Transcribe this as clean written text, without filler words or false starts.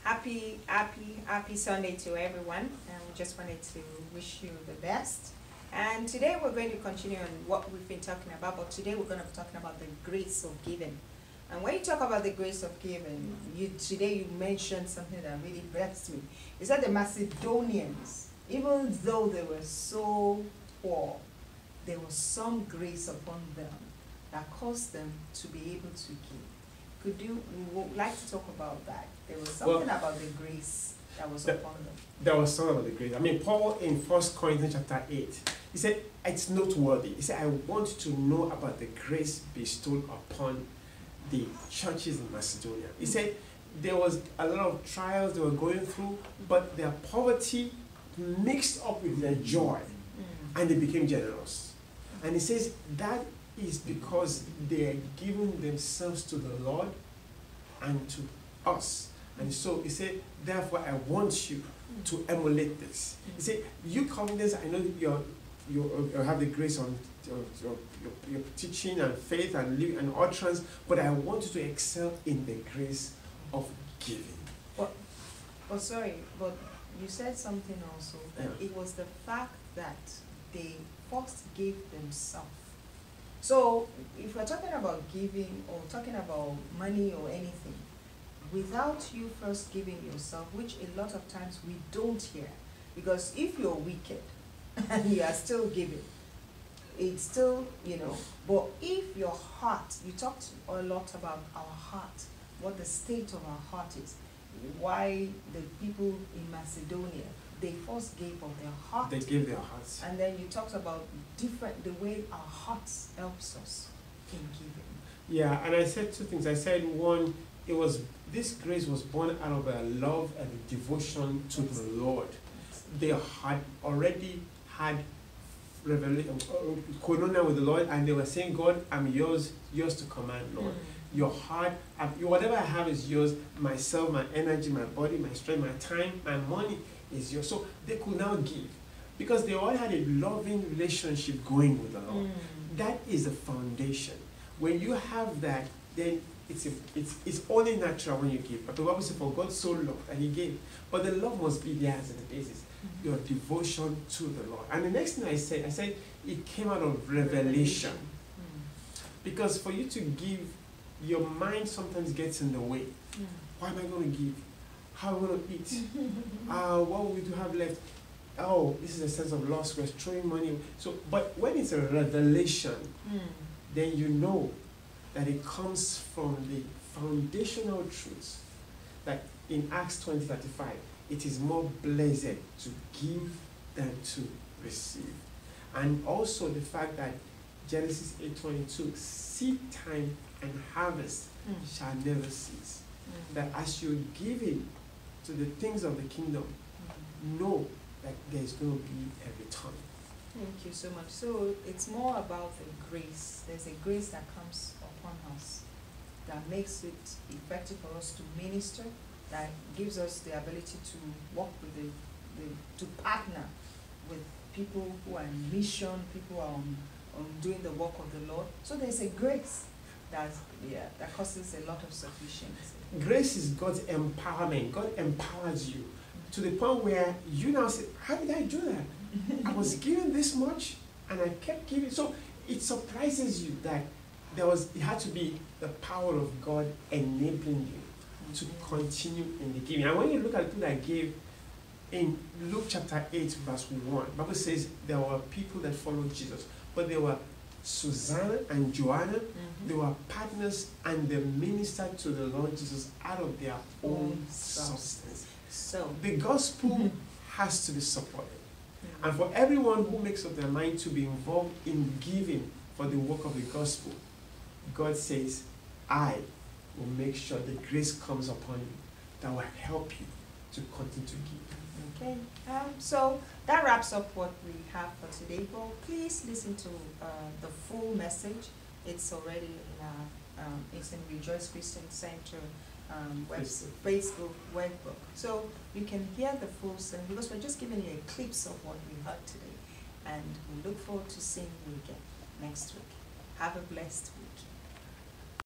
Happy Sunday to everyone. And we just wanted to wish you the best. And today we're going to continue on what we've been talking about, but today we're going to be talking about the grace of giving. And when you talk about the grace of giving, today you mentioned something that really blessed me. You said the Macedonians, even though they were so poor, there was some grace upon them that caused them to be able to give. We would like to talk about that. There was something about the grace that was upon them. There was something about the grace. I mean, Paul in 1 Corinthians chapter 8, he said, it's noteworthy. He said, I want to know about the grace bestowed upon the churches in Macedonia. He said, there was a lot of trials they were going through, but their poverty mixed up with their joy, and they became generous. And he says, that is because they are giving themselves to the Lord and to us. And so he said, therefore I want you to emulate this. He said, you confidence, I know you have the grace on your teaching and faith and living and utterance, but I want you to excel in the grace of giving. But you said something also, that it was the fact that they first gave themselves. So if we're talking about giving or talking about money or anything, without you first giving yourself, which a lot of times we don't hear, because if you're wicked and you are still giving, it's still, but if your heart, you talked a lot about our heart, what the state of our heart is, why the people in Macedonia, they first gave of their heart. They gave their hearts. And then you talked about the way our hearts helps us in giving. Yeah, and I said two things. I said one, this grace was born out of a love and a devotion to the Lord. They had already had revelation, koinonia with the Lord, and they were saying, God, I'm yours to command, Lord. Your heart, whatever I have is yours. Myself, my energy, my body, my strength, my time, my money is yours. So they could now give because they all had a loving relationship going with the Lord. That is the foundation. When you have that, then it's only natural when you give. But the Bible says, for God so loved that he gave. But the love must be there as the basis. Your devotion to the Lord. And the next thing I said it came out of revelation. Because for you to give, your mind sometimes gets in the way. Why am I going to give? How am I going to eat? What will we do have left? Oh, this is a sense of loss. We're throwing money. So, but when it's a revelation, then you know that it comes from the foundational truths. Like in Acts 20:35, it is more blessed to give than to receive. And also the fact that Genesis 8:22, seed time and harvest shall never cease. That as you're giving to the things of the kingdom, know that there's going to be a return. Thank you so much. So it's more about the grace. There's a grace that comes upon us that makes it effective for us to minister, that gives us the ability to work with to partner with people who are in mission, people who are on doing the work of the Lord. So there's a grace that causes a lot of sufficiency. Grace is God's empowerment. God empowers you to the point where you now say, how did I do that? I was given this much and I kept giving. So it surprises you that it had to be the power of God enabling you to continue in the giving. And when you look at the people that gave in Luke chapter 8 verse 1, the Bible says there were people that followed Jesus, but there were Susanna and Joanna, they were partners and they ministered to the Lord Jesus out of their own substance. So the gospel has to be supported. And for everyone who makes up their mind to be involved in giving for the work of the gospel, God says, I will make sure the grace comes upon you that will help you to continue to give. Okay, so that wraps up what we have for today. But please listen to the full message. It's already in it's in Rejoice Christian Center Facebook workbook. So you can hear the full sermon because we're just giving you a clips of what we heard today. And we look forward to seeing you again next week. Have a blessed week.